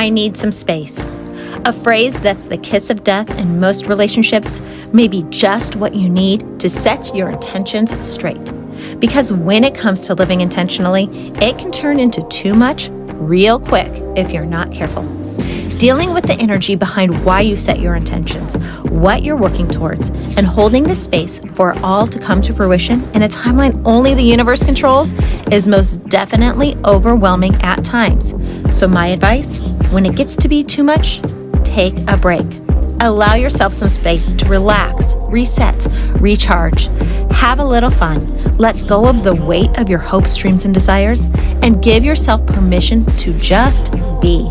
I need some space. A phrase that's the kiss of death in most relationships may be just what you need to set your intentions straight. Because when it comes to living intentionally, it can turn into too much real quick if you're not careful. Dealing with the energy behind why you set your intentions, what you're working towards, and holding the space for it all to come to fruition in a timeline only the universe controls is most definitely overwhelming at times. So my advice, when it gets to be too much, take a break. Allow yourself some space to relax, reset, recharge. Have a little fun. Let go of the weight of your hopes, dreams, and desires, and give yourself permission to just be.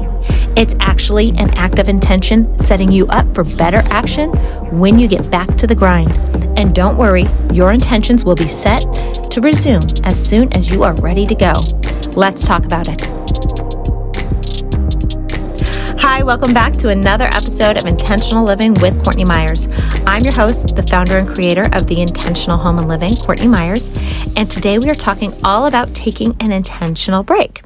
It's actually an act of intention setting you up for better action when you get back to the grind. And don't worry, your intentions will be set to resume as soon as you are ready to go. Let's talk about it. Hi, welcome back to another episode of Intentional Living with Courtney Meyers. I'm your host, the founder and creator of the Intentional Home and Living, Courtney Meyers, and today we are talking all about taking an intentional break.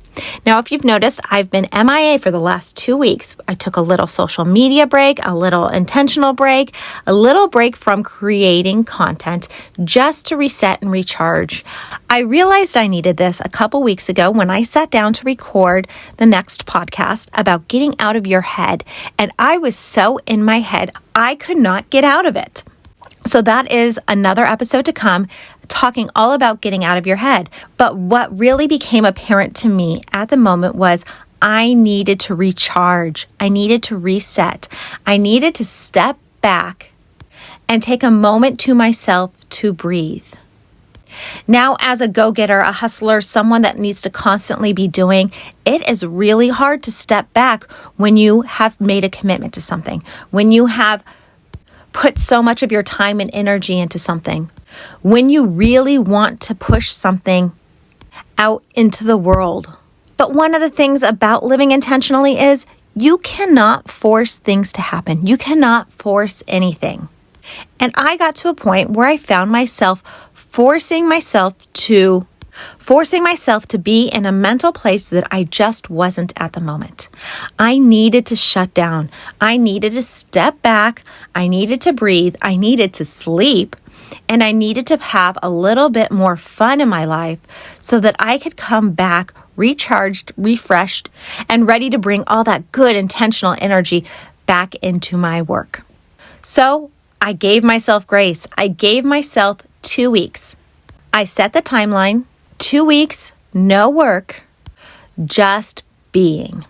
Now, if you've noticed, I've been MIA for the last 2 weeks. I took a little social media break, a little intentional break, a little break from creating content just to reset and recharge. I realized I needed this a couple weeks ago when I sat down to record the next podcast about getting out of your head. And I was so in my head, I could not get out of it. So that is another episode to come, talking all about getting out of your head. But what really became apparent to me at the moment was I needed to recharge. I needed to reset. I needed to step back and take a moment to myself to breathe. Now, as a go-getter, a hustler, someone that needs to constantly be doing, it is really hard to step back when you have made a commitment to something, when you have put so much of your time and energy into something, when you really want to push something out into the world. But one of the things about living intentionally is you cannot force things to happen. You cannot force anything. And I got to a point where I found myself forcing myself to be in a mental place that I just wasn't at the moment. I needed to shut down. I needed to step back. I needed to breathe. I needed to sleep. And I needed to have a little bit more fun in my life so that I could come back recharged, refreshed, and ready to bring all that good intentional energy back into my work. So I gave myself grace. I gave myself 2 weeks. I set the timeline. 2 weeks, no work, just being.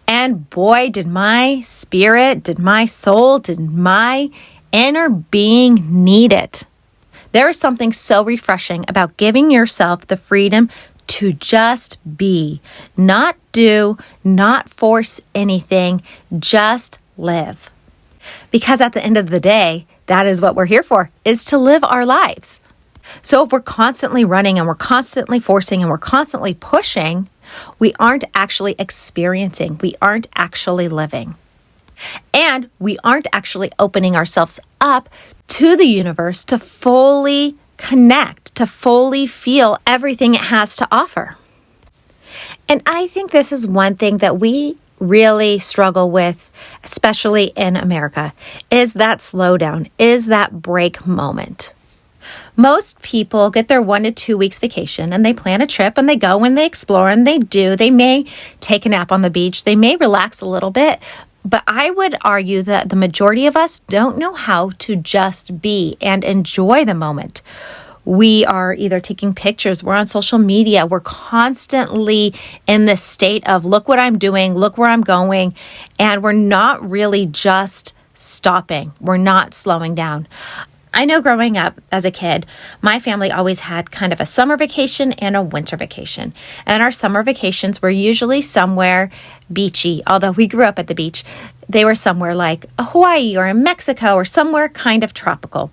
And boy, did my spirit, did my soul, did my inner being need it. There is something so refreshing about giving yourself the freedom to just be, not do, not force anything, just live. Because at the end of the day, that is what we're here for, is to live our lives. So if we're constantly running and we're constantly forcing and we're constantly pushing, we aren't actually experiencing, we aren't actually living. And we aren't actually opening ourselves up to the universe to fully connect, to fully feel everything it has to offer. And I think this is one thing that we really struggle with, especially in America, is that slowdown, is that break moment. Most people get their 1 to 2 weeks vacation and they plan a trip and they go and they explore and they do. They may take a nap on the beach. They may relax a little bit. But I would argue that the majority of us don't know how to just be and enjoy the moment. We are either taking pictures, we're on social media, we're constantly in this state of look what I'm doing, look where I'm going, and we're not really just stopping. We're not slowing down. I know growing up as a kid, my family always had kind of a summer vacation and a winter vacation. And our summer vacations were usually somewhere beachy, although we grew up at the beach. They were somewhere like Hawaii or in Mexico or somewhere kind of tropical.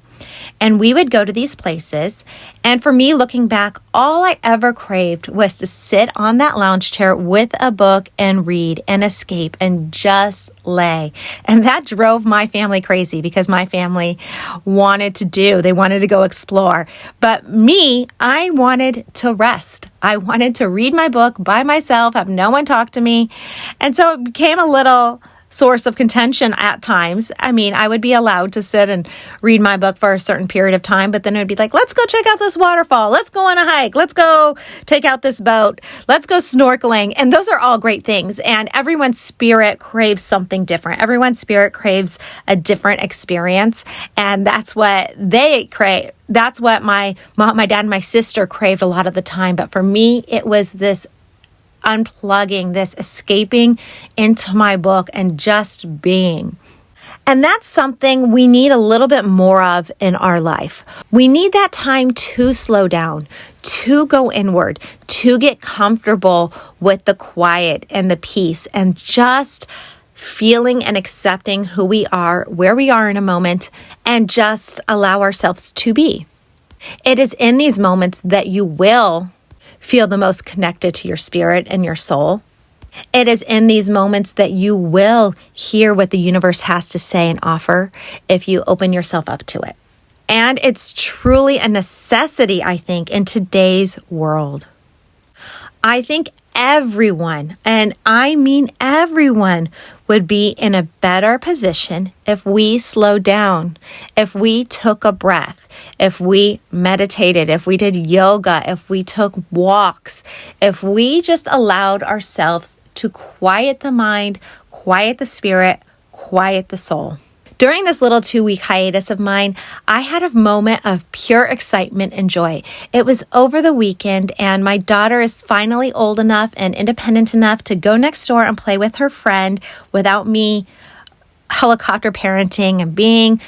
And we would go to these places. And for me, looking back, all I ever craved was to sit on that lounge chair with a book and read and escape and just lay. And that drove my family crazy because my family they wanted to go explore. But me, I wanted to rest. I wanted to read my book by myself, have no one talk to me. And so it became a little source of contention at times. I mean, I would be allowed to sit and read my book for a certain period of time, but then it would be like, let's go check out this waterfall. Let's go on a hike. Let's go take out this boat. Let's go snorkeling. And those are all great things. And everyone's spirit craves something different. Everyone's spirit craves a different experience. And that's what they crave. That's what my mom, my dad, and my sister craved a lot of the time. But for me, it was this unplugging, this escaping into my book and just being. And that's something we need a little bit more of in our life. We need that time to slow down, to go inward, to get comfortable with the quiet and the peace and just feeling and accepting who we are, where we are in a moment, and just allow ourselves to be. It is in these moments that you will feel the most connected to your spirit and your soul. It is in these moments that you will hear what the universe has to say and offer if you open yourself up to it. And it's truly a necessity, I think, in today's world. I think everyone, and I mean everyone, would be in a better position if we slowed down, if we took a breath, if we meditated, if we did yoga, if we took walks, if we just allowed ourselves to quiet the mind, quiet the spirit, quiet the soul. During this little 2-week hiatus of mine, I had a moment of pure excitement and joy. It was over the weekend, and my daughter is finally old enough and independent enough to go next door and play with her friend without me helicopter parenting and being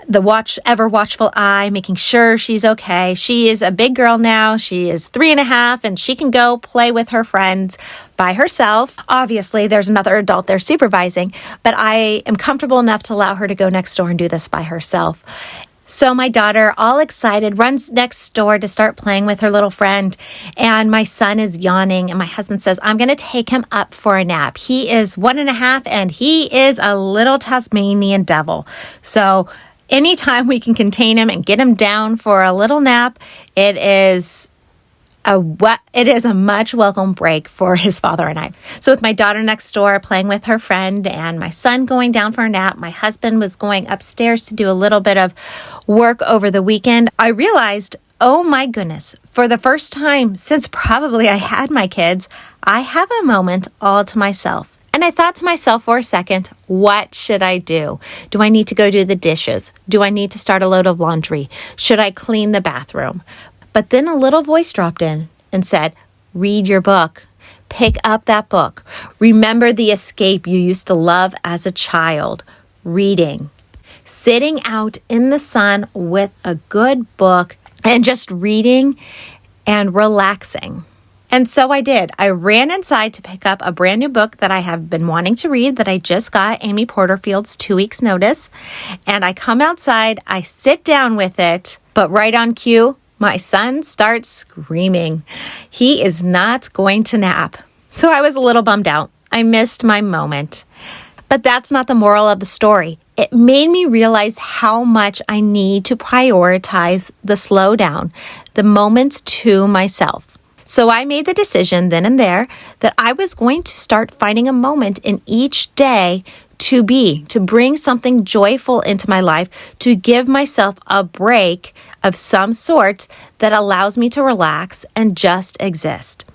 the ever watchful eye, making sure she's okay. She is a big girl now. She is 3.5, and she can go play with her friends by herself. Obviously, there's another adult there supervising, but I am comfortable enough to allow her to go next door and do this by herself. So my daughter, all excited, runs next door to start playing with her little friend, and my son is yawning, and my husband says, I'm going to take him up for a nap. He is 1.5, and he is a little Tasmanian devil. So anytime we can contain him and get him down for a little nap, it is a much welcome break for his father and I. So with my daughter next door playing with her friend and my son going down for a nap, my husband was going upstairs to do a little bit of work over the weekend, I realized, oh my goodness, for the first time since probably I had my kids, I have a moment all to myself. And I thought to myself for a second, what should I do? Do I need to go do the dishes? Do I need to start a load of laundry? Should I clean the bathroom? But then a little voice dropped in and said, read your book. Pick up that book. Remember the escape you used to love as a child, reading. Sitting out in the sun with a good book and just reading and relaxing. And so I did. I ran inside to pick up a brand new book that I have been wanting to read that I just got, Amy Porterfield's 2 Weeks Notice. And I come outside, I sit down with it, but right on cue, my son starts screaming. He is not going to nap. So I was a little bummed out. I missed my moment. But that's not the moral of the story. It made me realize how much I need to prioritize the slowdown, the moments to myself. So I made the decision then and there that I was going to start finding a moment in each day to bring something joyful into my life, to give myself a break of some sort that allows me to relax and just exist.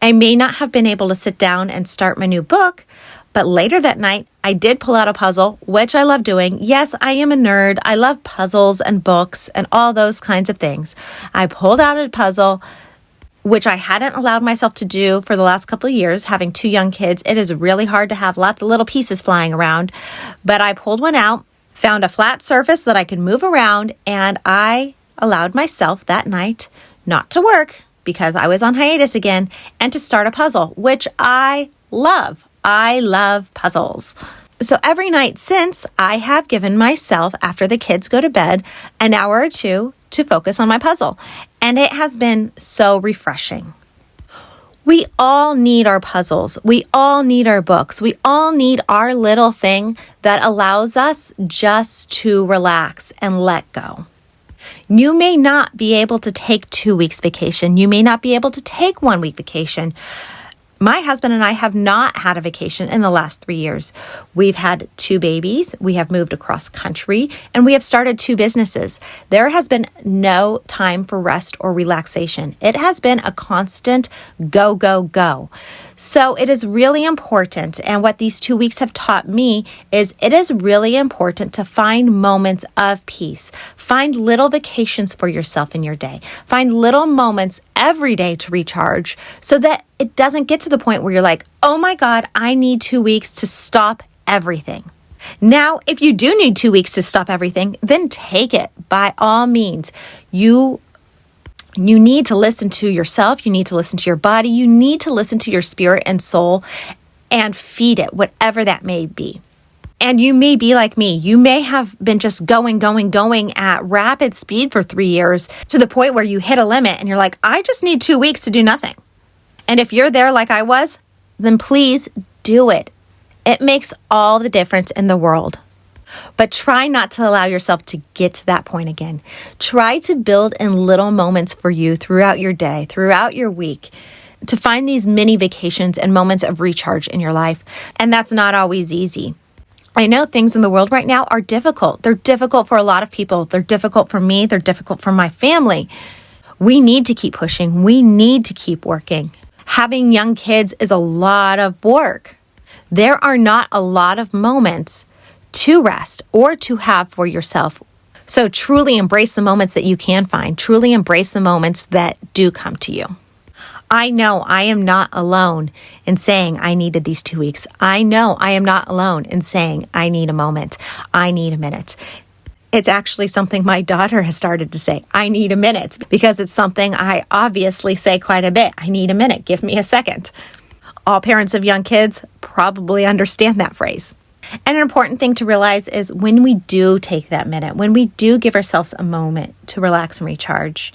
I may not have been able to sit down and start my new book, but later that night, I did pull out a puzzle, which I love doing. Yes, I am a nerd. I love puzzles and books and all those kinds of things. I pulled out a puzzle, which I hadn't allowed myself to do for the last couple of years, having 2 young kids. It is really hard to have lots of little pieces flying around, but I pulled one out, found a flat surface that I could move around, and I allowed myself that night not to work because I was on hiatus again and to start a puzzle, which I love. I love puzzles. So every night since, I have given myself, after the kids go to bed, an hour or two to focus on my puzzle. And it has been so refreshing. We all need our puzzles. We all need our books. We all need our little thing that allows us just to relax and let go. You may not be able to take 2 weeks vacation. You may not be able to take 1 week vacation. My husband and I have not had a vacation in the last 3 years. We've had 2 babies, we have moved across country, and we have started 2 businesses. There has been no time for rest or relaxation. It has been a constant go, go, go. So it is really important, and what these 2 weeks have taught me is it is really important to find moments of peace. Find little vacations for yourself in your day. Find little moments every day to recharge so that it doesn't get to the point where you're like, oh my God, I need 2 weeks to stop everything. Now, if you do need 2 weeks to stop everything, then take it by all means. You need to listen to yourself. You need to listen to your body. You need to listen to your spirit and soul and feed it, whatever that may be. And you may be like me. You may have been just going at rapid speed for 3 years to the point where you hit a limit and you're like, I just need 2 weeks to do nothing. And if you're there like I was, then please do it. It makes all the difference in the world. But try not to allow yourself to get to that point again. Try to build in little moments for you throughout your day, throughout your week, to find these mini vacations and moments of recharge in your life. And that's not always easy. I know things in the world right now are difficult. They're difficult for a lot of people. They're difficult for me. They're difficult for my family. We need to keep pushing. We need to keep working. Having young kids is a lot of work. There are not a lot of moments to rest or to have for yourself. So truly embrace the moments that you can find. Truly embrace the moments that do come to you. I know I am not alone in saying I needed these 2 weeks. I know I am not alone in saying I need a moment. I need a minute. It's actually something my daughter has started to say. I need a minute, because it's something I obviously say quite a bit. I need a minute. Give me a second. All parents of young kids probably understand that phrase. And an important thing to realize is when we do take that minute, when we do give ourselves a moment to relax and recharge,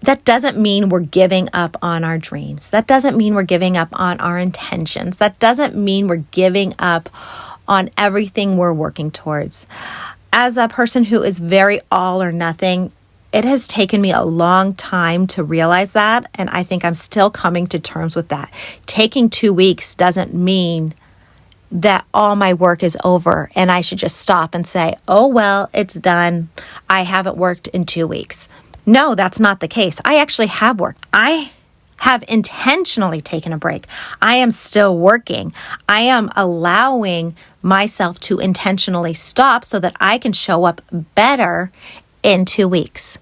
that doesn't mean we're giving up on our dreams. That doesn't mean we're giving up on our intentions. That doesn't mean we're giving up on everything we're working towards. As a person who is very all or nothing, it has taken me a long time to realize that, and I think I'm still coming to terms with that. Taking 2 weeks doesn't mean that all my work is over and I should just stop and say, oh, well, it's done. I haven't worked in 2 weeks. No, that's not the case. I actually have worked. I have intentionally taken a break. I am still working. I am allowing myself to intentionally stop so that I can show up better in 2 weeks.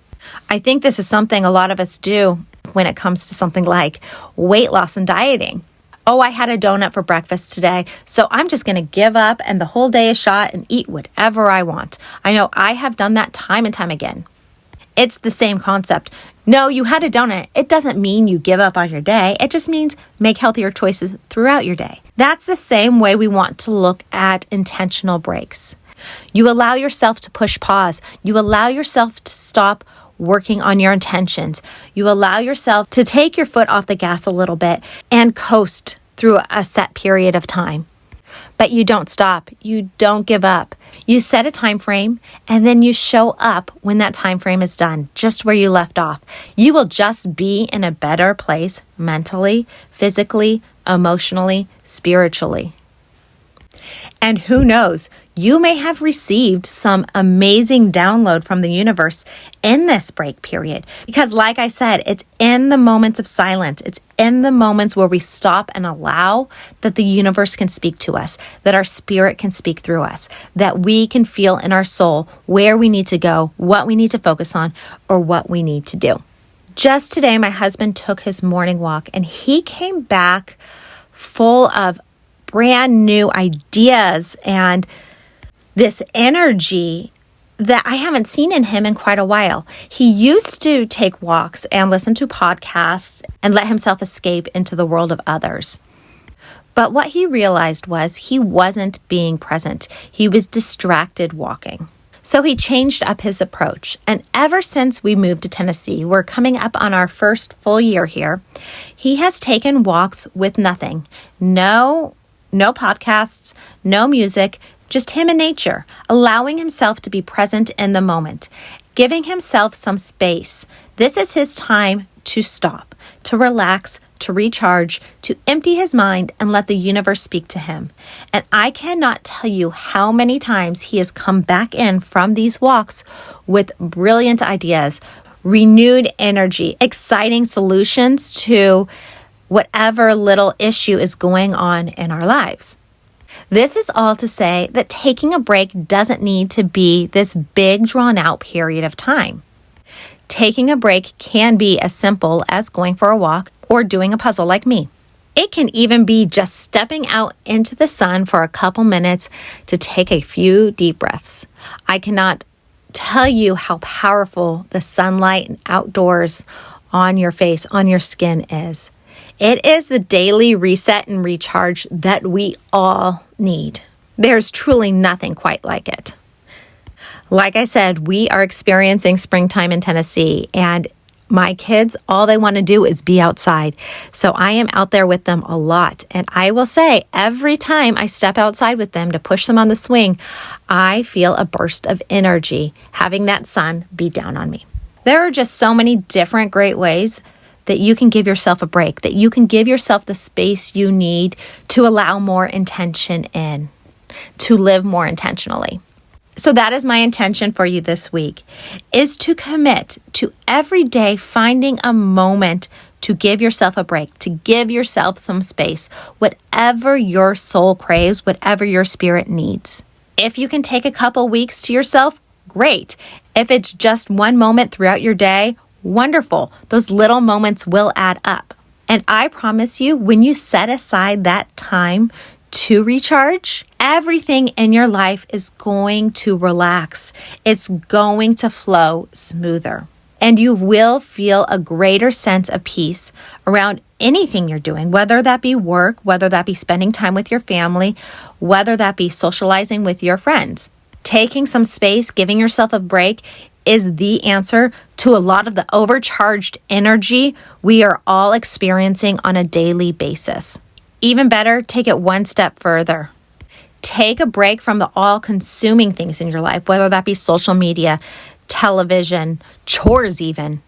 I think this is something a lot of us do when it comes to something like weight loss and dieting. Oh, I had a donut for breakfast today, so I'm just going to give up and the whole day is shot and eat whatever I want. I know I have done that time and time again. It's the same concept. No, you had a donut. It doesn't mean you give up on your day. It just means make healthier choices throughout your day. That's the same way we want to look at intentional breaks. You allow yourself to push pause. You allow yourself to stop working on your intentions. You allow yourself to take your foot off the gas a little bit and coast through a set period of time. But you don't stop. You don't give up. You set a time frame and then you show up when that time frame is done, just where you left off. You will just be in a better place mentally, physically, emotionally, spiritually. And who knows, you may have received some amazing download from the universe in this break period. Because like I said, it's in the moments of silence. It's in the moments where we stop and allow that the universe can speak to us, that our spirit can speak through us, that we can feel in our soul where we need to go, what we need to focus on, or what we need to do. Just today, my husband took his morning walk and he came back full of brand new ideas and this energy that I haven't seen in him in quite a while. He used to take walks and listen to podcasts and let himself escape into the world of others. But what he realized was he wasn't being present. He was distracted walking. So he changed up his approach. And ever since we moved to Tennessee, we're coming up on our first full year here, he has taken walks with nothing. No podcasts, no music, just him and nature, allowing himself to be present in the moment, giving himself some space. This is his time to stop, to relax, to recharge, to empty his mind and let the universe speak to him. And I cannot tell you how many times he has come back in from these walks with brilliant ideas, renewed energy, exciting solutions to whatever little issue is going on in our lives. This is all to say that taking a break doesn't need to be this big drawn out period of time. Taking a break can be as simple as going for a walk or doing a puzzle like me. It can even be just stepping out into the sun for a couple minutes to take a few deep breaths. I cannot tell you how powerful the sunlight and outdoors on your face, on your skin is. It is the daily reset and recharge that we all need. There's truly nothing quite like it. Like I said, we are experiencing springtime in Tennessee, and my kids, all they want to do is be outside. So I am out there with them a lot. And I will say, every time I step outside with them to push them on the swing, I feel a burst of energy having that sun beat down on me. There are just so many different great ways that you can give yourself a break, that you can give yourself the space you need to allow more intention in, to live more intentionally. So that is my intention for you this week, is to commit to every day finding a moment to give yourself a break, to give yourself some space, whatever your soul craves, whatever your spirit needs. If you can take a couple weeks to yourself, great. If it's just one moment throughout your day, wonderful. Those little moments will add up. And I promise you, when you set aside that time to recharge, everything in your life is going to relax. It's going to flow smoother. And you will feel a greater sense of peace around anything you're doing, whether that be work, whether that be spending time with your family, whether that be socializing with your friends. Taking some space, giving yourself a break is the answer to a lot of the overcharged energy we are all experiencing on a daily basis. Even better, take it one step further. Take a break from the all-consuming things in your life, whether that be social media, television, chores even.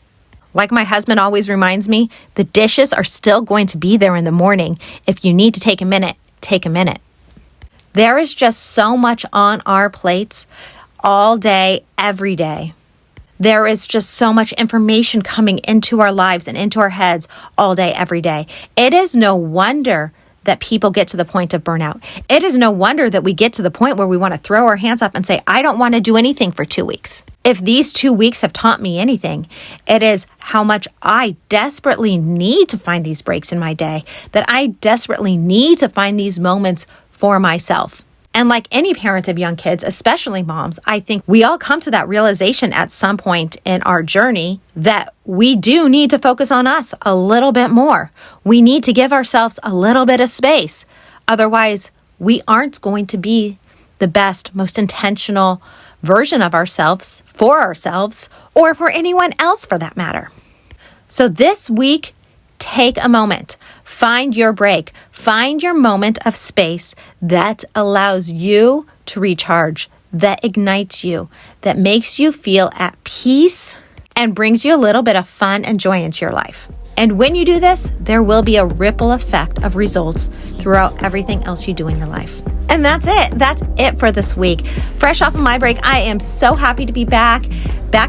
Like my husband always reminds me, the dishes are still going to be there in the morning. If you need to take a minute, take a minute. There is just so much on our plates all day, every day. There is just so much information coming into our lives and into our heads all day, every day. It is no wonder that people get to the point of burnout. It is no wonder that we get to the point where we want to throw our hands up and say, I don't want to do anything for 2 weeks. If these 2 weeks have taught me anything, it is how much I desperately need to find these breaks in my day, that I desperately need to find these moments for myself. And like any parent of young kids, especially moms, I think we all come to that realization at some point in our journey that we do need to focus on us a little bit more. We need to give ourselves a little bit of space. Otherwise, we aren't going to be the best, most intentional version of ourselves, or for anyone else for that matter. So this week, take a moment. Find your break. Find your moment of space that allows you to recharge, that ignites you, that makes you feel at peace and brings you a little bit of fun and joy into your life. And when you do this, there will be a ripple effect of results throughout everything else you do in your life. And that's it. That's it for this week. Fresh off of my break, I am so happy to be back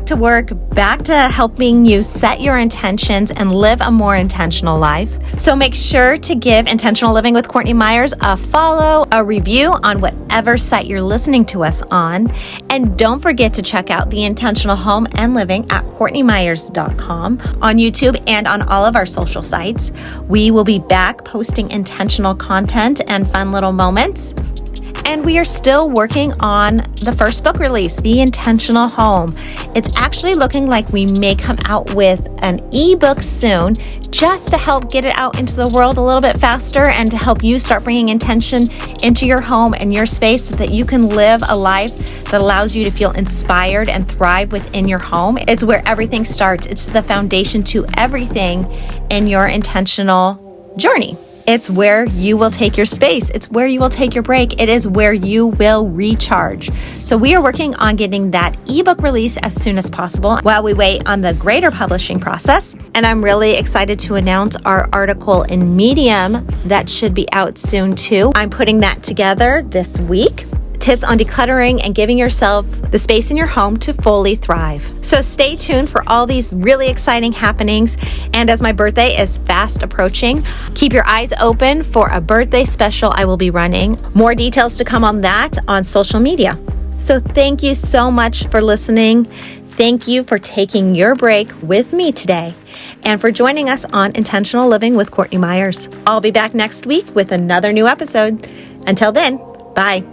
to work, back to helping you set your intentions and live a more intentional life. So make sure to give Intentional Living with Courtney Meyers a follow, a review on whatever site you're listening to us on. And don't forget to check out The Intentional Home and Living at CourtneyMyers.com on YouTube and on all of our social sites. We will be back posting intentional content and fun little moments. And we are still working on the first book release, The Intentional Home. It's actually looking like we may come out with an ebook soon, just to help get it out into the world a little bit faster and to help you start bringing intention into your home and your space so that you can live a life that allows you to feel inspired and thrive within your home. It's where everything starts. It's the foundation to everything in your intentional journey. It's where you will take your space. It's where you will take your break. It is where you will recharge. So we are working on getting that ebook release as soon as possible while we wait on the greater publishing process. And I'm really excited to announce our article in Medium that should be out soon too. I'm putting that together this week. Tips on decluttering and giving yourself the space in your home to fully thrive. So stay tuned for all these really exciting happenings. And as my birthday is fast approaching, keep your eyes open for a birthday special I will be running. More details to come on that on social media. So thank you so much for listening. Thank you for taking your break with me today and for joining us on Intentional Living with Courtney Meyers. I'll be back next week with another new episode. Until then, bye.